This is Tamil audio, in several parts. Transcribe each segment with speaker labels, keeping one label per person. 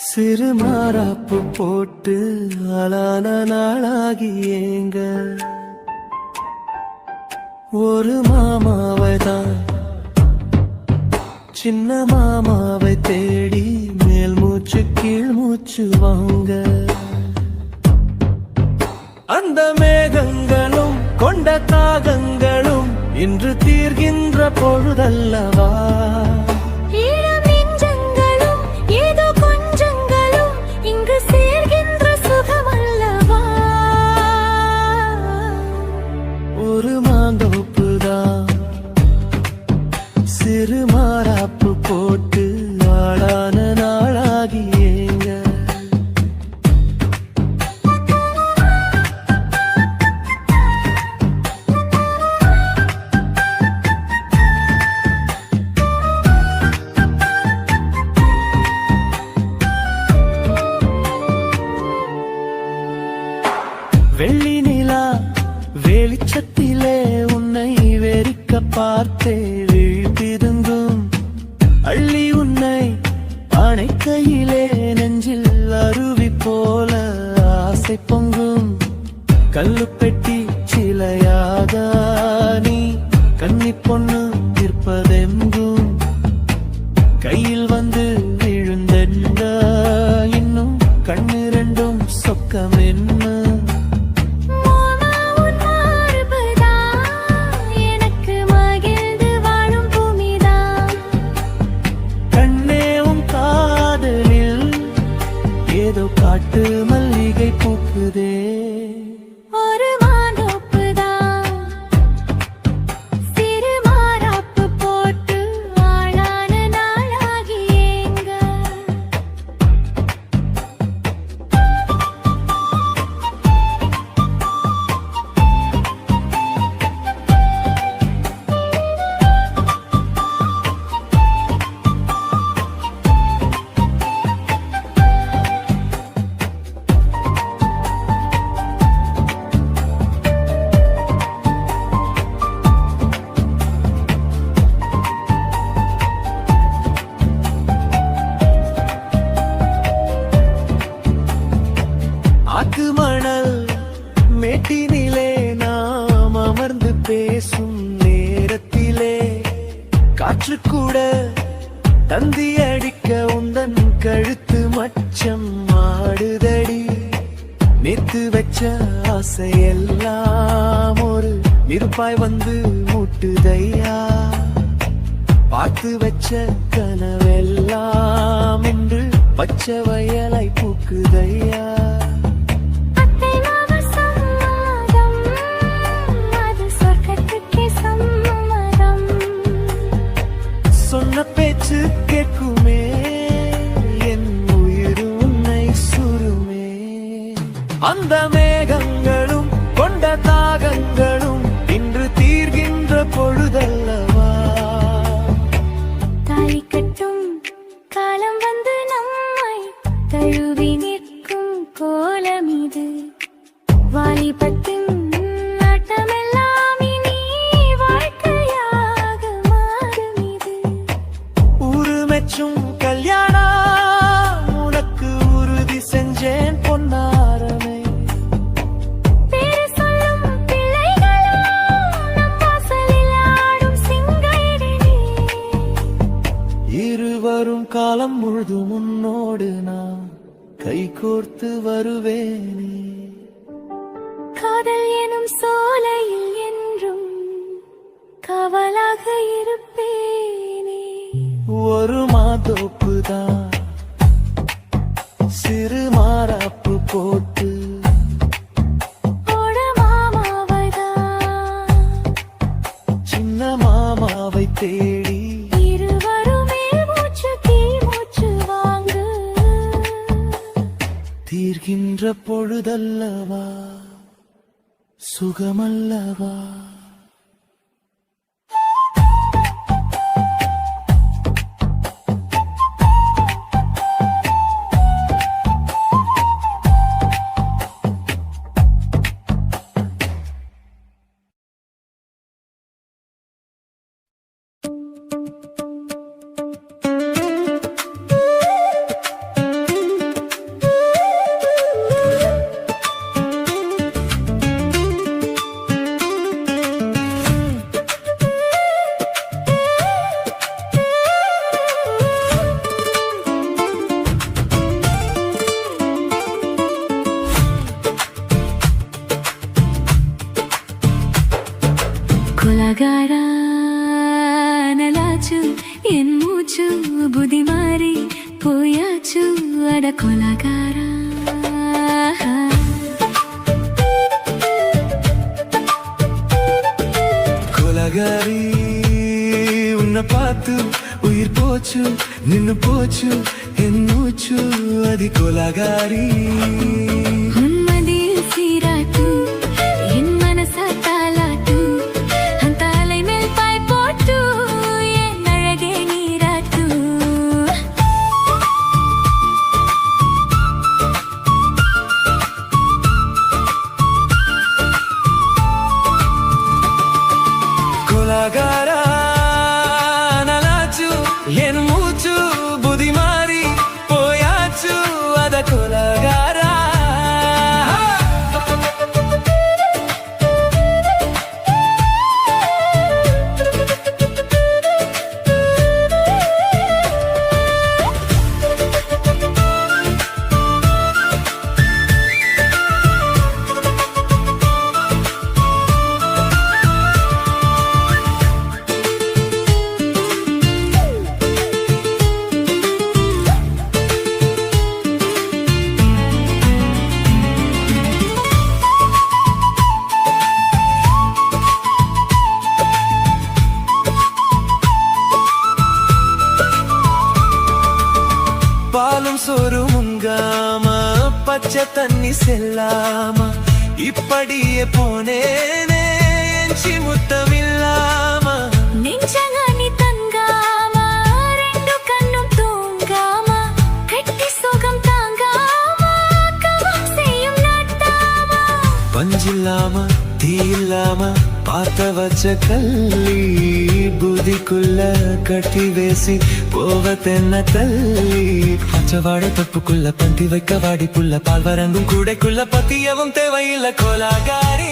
Speaker 1: சிறு மாறாப்பு போட்டு ஆளான நாளாகி ஏங்க ஒரு மாமாவை தான் சின்ன மாமாவை தேடி மேல் மூச்சு கீழ் மூச்சு வாங்க அந்த மேகங்களும் கொண்ட தாகங்களும் இன்று தீர்கின்ற பொழுதல்லவா ஒரு மாந்தோப்புதான் சிறு மாறாப்பு போட்டு ஆளான நாளாகி ஏங்க வெள்ளி நிலா வெளிச்சத்திலே உன்னை வெறிக்க பார்த்தே விழித்திருந்தும் அள்ளி உன்னை அணைக்கையிலே நெஞ்சில் அருவி போல ஆசை பொங்கும் கல்லுப்பெட்டி சிலையாக நீ கன்னி பொண்ணு இருப்பதெங்கும் கையில் வந்து விழுந்தென்ன இன்னும் கண்ணு ரெண்டும் சொக்கம் என்ன காட்டு மல்லிகை பூக்குதே
Speaker 2: ஒரு மாந்தோப்புதான் சிறு மாறாப்பு போட்டு ஆளான நாளாகி ஏங்க
Speaker 1: ஆத்து மணல் மேட்டினிலே நாம் அமர்ந்து பேசும் நேரத்திலே காற்று கூட தந்தி அடிக்க உந்தன் கழுத்து மச்சம் ஆடுதடி நேத்து வச்ச ஆசையெல்லாம் ஒரு நெருப்பாய் வந்து மூட்டுதையா பார்த்து வச்ச கனவெல்லாம் இன்று பச்சை வயலை பூக்குதையா சொன்ன பேச்சு கேட்குமே என் உயிர் உன்னை சுருமே அந்த மேகங்களும் கொண்ட தாகங்களும் இன்று தீர்கின்ற பொழுதல்லவா
Speaker 2: தாலி கட்டும் காலம் வந்து நம்மை தழுவி நிற்கும் கோலம் இது வாலிபத்தின்
Speaker 1: கல்யாணம் உனக்கு உறுதி செஞ்சேன் பொன்னாரமே
Speaker 2: பேரு சொல்லும் பிள்ளைகளும் நம் வாசலில் ஆடும் சிங்காயிடனே
Speaker 1: இருவரும் காலம் முழுதும் உன்னோடு நான் கை கோர்த்து வருவேனே
Speaker 2: காதல் எனும் சோலையில் என்றும் காவலாக இருப்பேனே
Speaker 1: ஒரு மாதோப்புதான் சிறு மாறாப்பு போட்டு சின்ன மாமாவை தேடி
Speaker 2: இருவருமே மூச்சு கீழ் மூச்சு வாங்கு
Speaker 1: தீர்கின்ற பொழுதல்லவா சுகமல்லவா
Speaker 2: கொலகாரா
Speaker 1: கொலகாரி உன்னை பார்த்து உயிர் போச்சு நின்னு போச்சு என் மூச்சு అది கொலகாரி
Speaker 2: உன்மதியில் சீராட்டு என் மனச தாலாட்டு அந்த அலை மேல் பாய் போட்டு என் அழகே நீராட்டு
Speaker 1: கொலகாரா நலாச்சு என் மூச்சு புதி மாறி போயாச்சு அத கொலகாரா பாலும் சோறு முங்காம பச்சை தண்ணி செல்லாம இப்படியே போனேனே எஞ்சி முத்தமில்லாம
Speaker 2: நெஞ்சங்கனி தங்காம ரெண்டு கண்ணும் தூங்காம கட்டி சுகம் தாங்காம கவம் செய்யும் நாட்டாம
Speaker 1: பஞ்சில்லாம தீ இல்லாம பார்த்த வச்ச கல்லி புதிக்குள்ள கட்டி வேசி போவதென்ன தள்ளி பச்சவாட தப்புக்குள்ள பந்தி வைக்க வாடி புள்ள பால் வரங்கும் கூடைக்குள்ள பத்தியவும் தேவையில்லை கோலாகாரி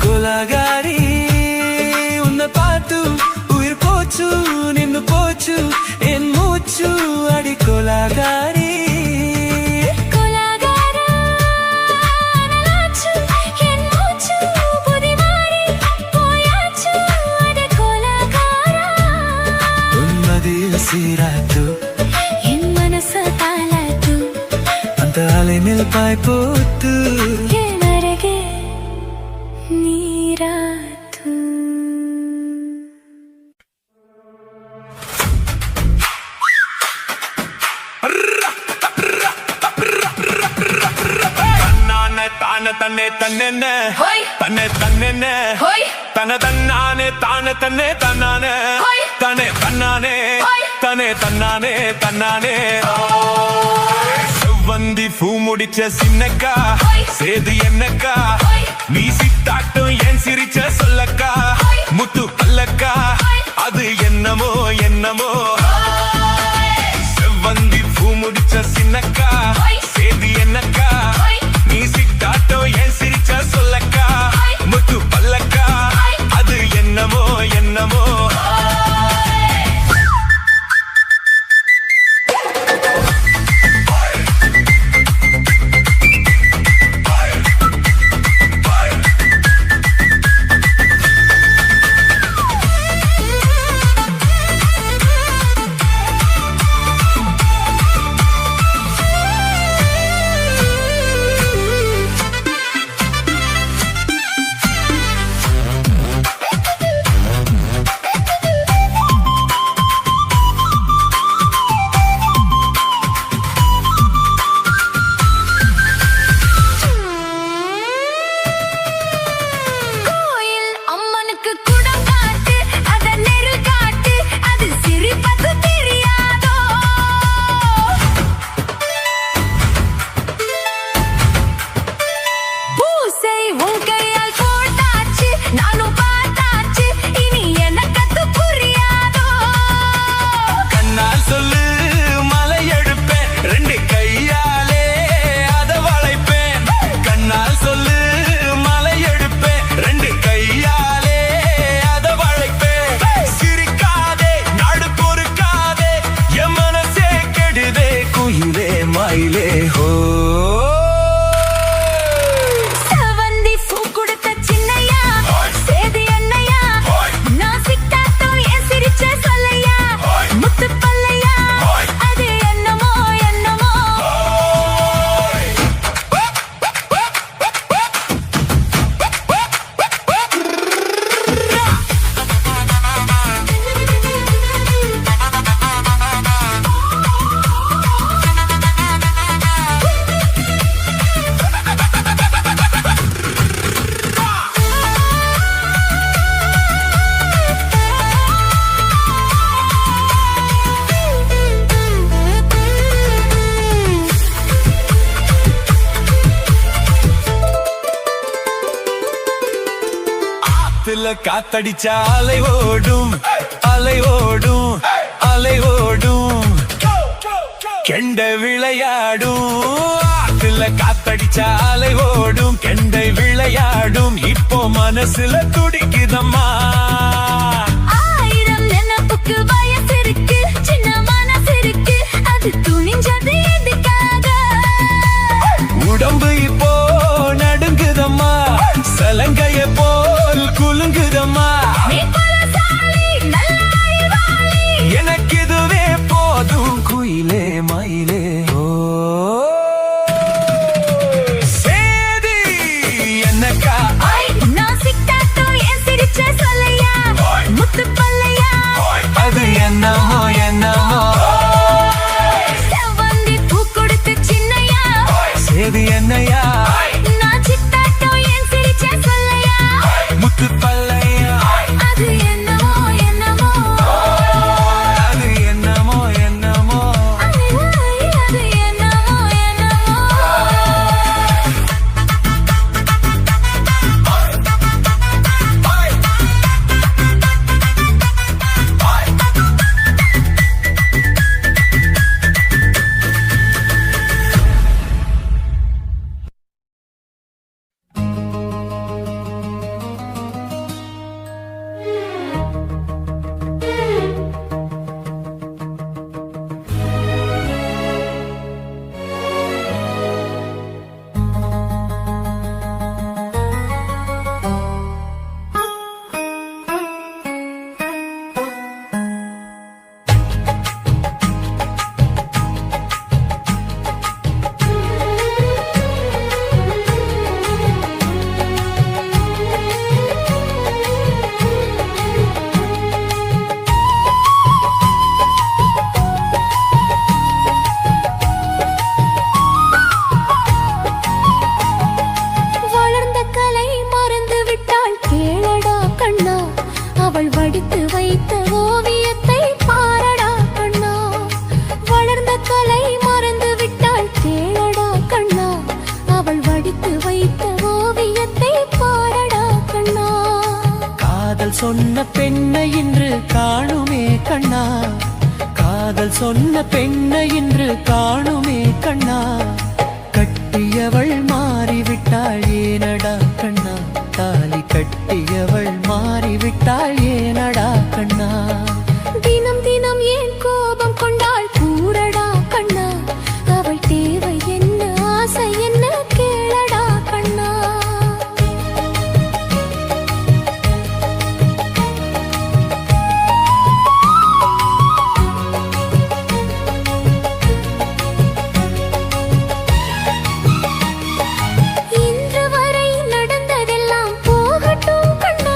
Speaker 1: கொலகாரி உன்னை பார்த்து உயிர் போச்சு நின்னு போச்சு என் மூச்சு அடி கொலகாரி
Speaker 2: கொலகாரா நலாச்சு என் மூச்சு புதி மாறி போயாச்சு அட கொலகாரா
Speaker 1: உன்மதியில் சீராட்டு
Speaker 2: என் மனச தாலாட்டு
Speaker 1: அந்த அலை மேல் பாய் போட்டு
Speaker 2: என் அழகே நீராட்டு
Speaker 3: தான தன்னே தன்னே
Speaker 2: ஹோய்
Speaker 3: தன்னே தன்னே
Speaker 2: ஹோய்
Speaker 3: தன தன்னானே தான தன்னே தன்னானே
Speaker 2: ஹோய்
Speaker 3: தனே தன்னானே
Speaker 2: ஹோய்
Speaker 3: தனே தன்னானே தன்னானே செவ்வந்தி பூ முடிச்ச சின்னக்கா
Speaker 2: ஹோய்
Speaker 3: சேது என்னக்கா
Speaker 2: ஹோய்
Speaker 3: நீ சித்தாட்டும் ஏன் சிரிச்ச சொல்லக்கா
Speaker 2: ஹோய்
Speaker 3: முத்து பல்லக்கா
Speaker 2: ஹோய்
Speaker 3: அது என்னமோ என்னமோ செவ்வந்தி பூ முடிச்ச சின்னக்கா
Speaker 2: ஹோய்
Speaker 3: சேது என்னக்கா
Speaker 2: ஹோய்
Speaker 3: நீ சித்தாட்டம் ஏன் சிரிச்ச சொல்லக்கா
Speaker 2: ஹோய்
Speaker 3: முத்து பல்லக்கா
Speaker 2: ஹோய்
Speaker 3: அது என்னமோ என்னமோ
Speaker 2: கோயில் அம்மனுக்கு குடம் காட்டு அத நெரு காட்டு அது சிரிப்பது தெரியாதோ பூசை உன் கையால் போட்டாச்சு நானும் பார்த்தாச்சு இனி எனக்கு அது புரியாதோ
Speaker 3: கண்ணால் சொல்லு மலை எடுப்பேன் ரெண்டு கையாலே அத வளைப்பேன் கண்ணால் சொல்லு மலை எடுப்பேன் ரெண்டு கையாலே அத வளைப்பேன் ஆத்துல காத்தடிச்சா அலை ஓடும் அலை ஓடும் அலை ஓடும் கெண்டை விளையாடும் ஆத்துல காத்தடிச்சா அலை ஓடும் கெண்டை விளையாடும் இப்போ மனசுல துடிக்குதம்மா
Speaker 2: ஆயிரம் நினைப்புக்கு வயசு இருக்கு சின்ன மனசு இருக்கு அது துணிஞ்சது எதுக்காக
Speaker 3: உடம்பு இப்போ நடுங்குதம்மா சலங்கைய போல் குலுங்குதம்மா
Speaker 2: நீ பலசாலி நல்ல அறிவாளி
Speaker 3: எனக்கு இதுவே போதும் குயிலே மயிலே ஓ சேதி என்னக்கா
Speaker 2: நான் சிட்டாட்டோ என் சிரிச்ச சொல்லையா முத்து பல்லையா
Speaker 3: அது என்னமோ என்னமோ
Speaker 2: செவ்வந்தி பூ கொடுத்த சின்னையா
Speaker 3: சேதி என்னையா
Speaker 2: நான் சிட்டாட்டோ என் சிரிச்ச சொல்லையா
Speaker 3: முத்து பல்லையா
Speaker 2: அது என்னமோ என்னமோ
Speaker 3: அது என்னமோ என்னமோ
Speaker 2: அது என்னமோ என்னமோ வளர்ந்த கலை மறந்து விட்டாள் கேளடா கண்ணா அவள் வடித்து வைத்த ஓவியத்தை பாரடா கண்ணா வளர்ந்த கலை மறந்து விட்டாள் கேளடா கண்ணா அவள் வடித்து வைத்த ஓவியத்தை பாரடா கண்ணா
Speaker 1: காதல் சொன்ன பெண்ணை இன்று காணுமே கண்ணா காதல் சொன்ன பெண்ணை இன்று காணுமே கண்ணா கட்டியவள் மாறிவிட்டாள் ஏனடா கண்ணா தாலி கட்டியவள் மாறிவிட்டாள் ஏனடா கண்ணா
Speaker 2: தினம் தினம் ஏன் கோபம் கொண்டாள் கூறடா கண்ணா அவள் தேவை என்ன ஆசை என்ன கேளடா கண்ணா இன்று வரை நடந்ததெல்லாம் போகட்டும் கண்ணா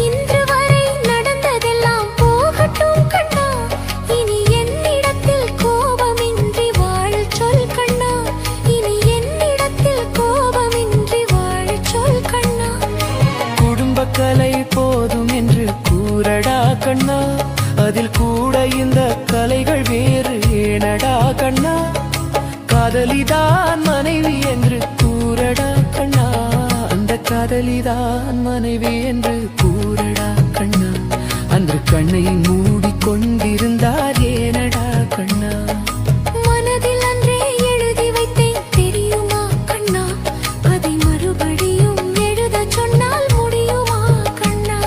Speaker 2: இன்று வரை நடந்ததெல்லாம் போகட்டும் கண்ணா இனி என்னிடத்தில் கோபமின்றி வாழச் சொல் கண்ணா இனி என்னிடத்தில் கோபமின்றி வாழச் சொல் கண்ணா
Speaker 1: குடும்ப கலை போதும் என்று கூறடா கண்ணா அதில் கூட இந்த கலைகள் வேறு ஏனடா கண்ணா காதலிதான் மனைவி என்று கூறடா கண்ணா அந்த காதலிதான் மனைவி என்று கூறடா கண்ணா அந்த கண்ணை மூடிக்கொண்டிருந்தார் ஏனடா கண்ணா
Speaker 2: மனதில் அன்றே எழுதி வைத்தேன் தெரியுமா கண்ணா அதை மறுபடியும் எழுதச் சொன்னால் முடியுமா கண்ணா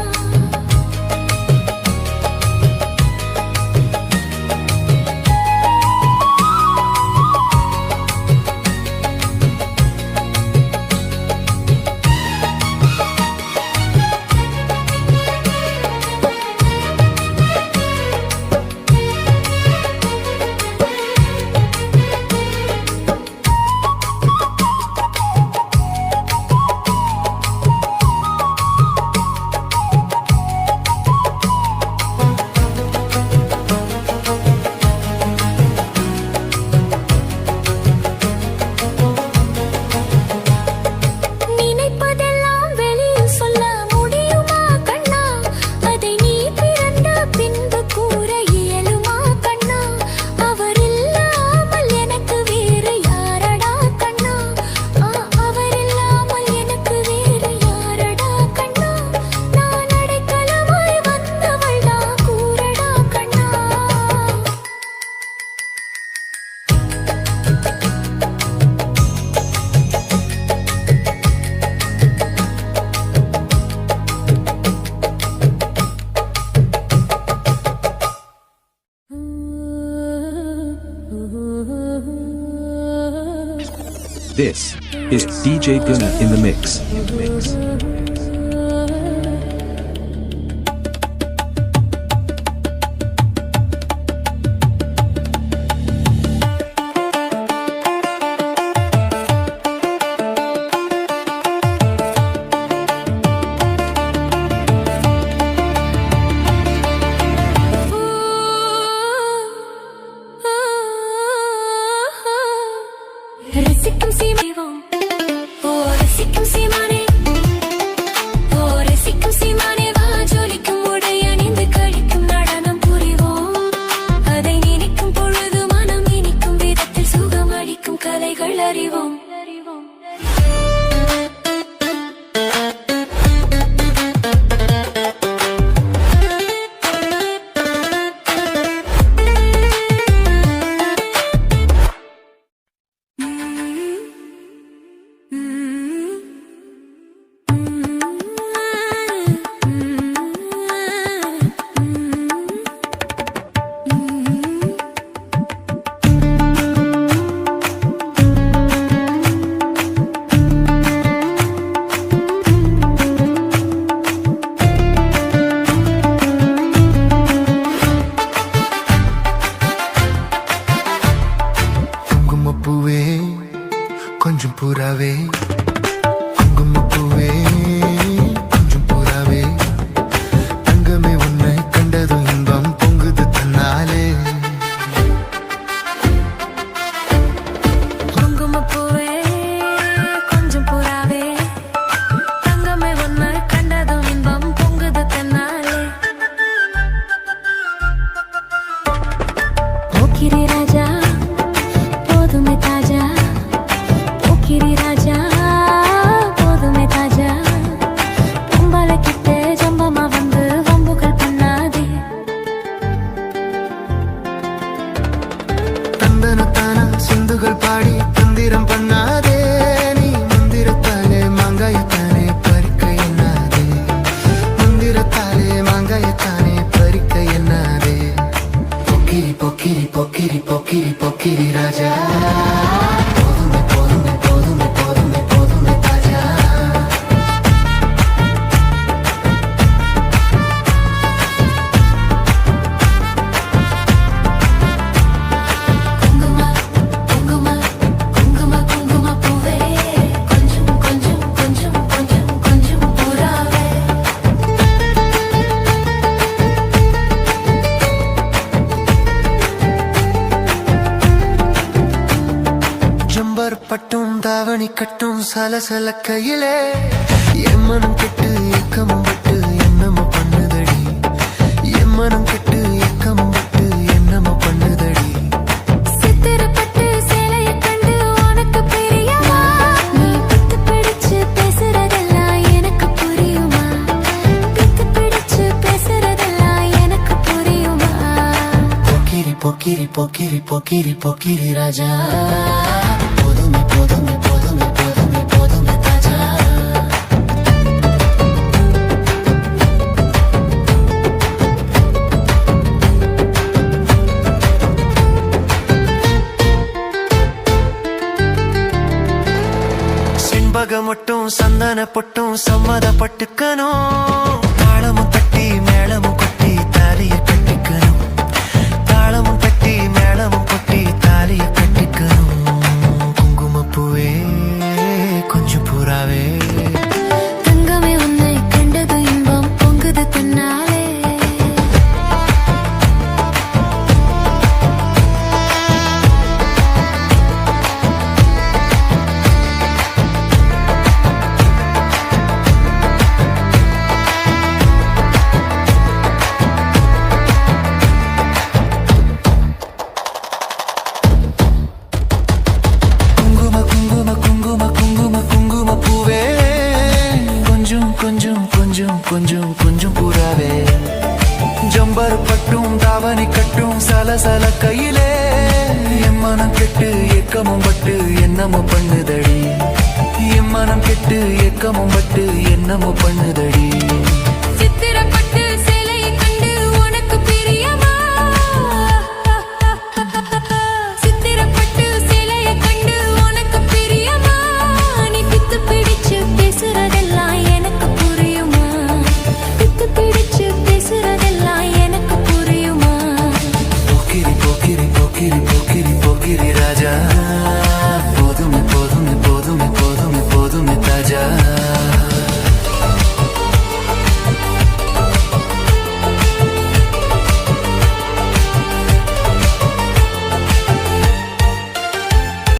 Speaker 4: This is DJ Gunna in the mix.
Speaker 2: ரசிக்கும் சீமானே ஓ ரசிக்கும் சீமானே ஓ ரசிக்கும் சீமானே வா ஜொலிக்கும் உடை அணிந்து கழிக்கும் நடனம் புரிவோம் அதை நினைக்கும் பொழுது மனம் இனிக்கும் விதத்தில் சுகம் அளிக்கும் கலைகள் அறிவோம்
Speaker 1: குங்குமப்பூவே கொஞ்சம் புறாவே குங்குமப்பூவே கொஞ்சம் புறாவே தங்கமே உன்னை கண்டதும் இன்பம் பொங்குது தன்னாலே
Speaker 2: குங்குமப்பூவே கொஞ்சம் புறாவே தங்கமே உன்னை கண்டதும் இன்பம் பொங்குது தன்னாலே போக்கிரி ராஜா போதுமே தாஜா போக்கிரி ராஜா போதுமே தாஜா பொம்பளை கிட்ட ஜம்பமா வந்து வம்புகள் பண்ணாதே
Speaker 1: தந்தனத்தான சிந்துகள் பாடி தந்திரம் பண்ணாதே நீ மந்திரத்தாலே மாங்காயத்தானே பறிக்க எண்ணாதே மந்திரத்தாலே மாங்காயத்தானே பறிக்க எண்ணாதே பொக்கிரி பொக்கிரி பொக்கிரி பொக்கிரி பொக்கிரி ராஜா போதுமே போதுமே போதுமே போதுமே போதுமே தாஜா
Speaker 2: குங்கும குங்கும குங்கும குங்கும பூவே கொஞ்சம் கொஞ்சம் கொஞ்சம் கொஞ்சம் கொஞ்சம் புறாவே
Speaker 1: ஜம்பர் பட்டும் தாவணி கட்டும் சலசல கையிலே என் மனம் கெட்டு ஏக்கமும் பட்டு என்னமோ பண்ணுதடி என் மனம் கெட்டு ஏக்கமும் பட்டு என்னமோ பண்ணுதடி
Speaker 2: சித்திரப்பட்டு சேலைய கண்டு உனக்கு பிரியமா நீ பித்து பிடிச்சு பேசுறதெல்லாம் எனக்கு புரியுமா பித்து பிடிச்சு பேசுறதெல்லாம் எனக்கு புரியுமா
Speaker 1: பொக்கிரி பொக்கிரி பொக்கிரி பொக்கிரி பொக்கிரி ராஜா போதுமே போதுமே போதுமே போதுமே போதுமே தாஜா செண்பக மட்டும் சந்தன பொட்டும் சம்மதப்பட்டுக்கணும் தாளமும் தட்டி மேளமும் கொட்டி தாலிய கட்டிக்கணும் தாளமும் தட்டி மேளமும் கொட்டி தாலிய கட்டிக்கணும் குங்குமப்பூவே கொஞ்சம் புறாவே
Speaker 2: தங்கமே உன்னை கண்டது இன்பம் பொங்குது தன்னாலே
Speaker 1: கொஞ்சம் கொஞ்சம் புறாவே ஜம்பர் பட்டும் தாவணி கட்டும் சலசல கையிலே என் மனம் கெட்டு ஏக்கமும் பட்டு என்னமோ பண்ணுதடி என் மனம் கெட்டு ஏக்கமும் பட்டு என்னமோ பண்ணுதடி
Speaker 2: சித்திரப்பட்டு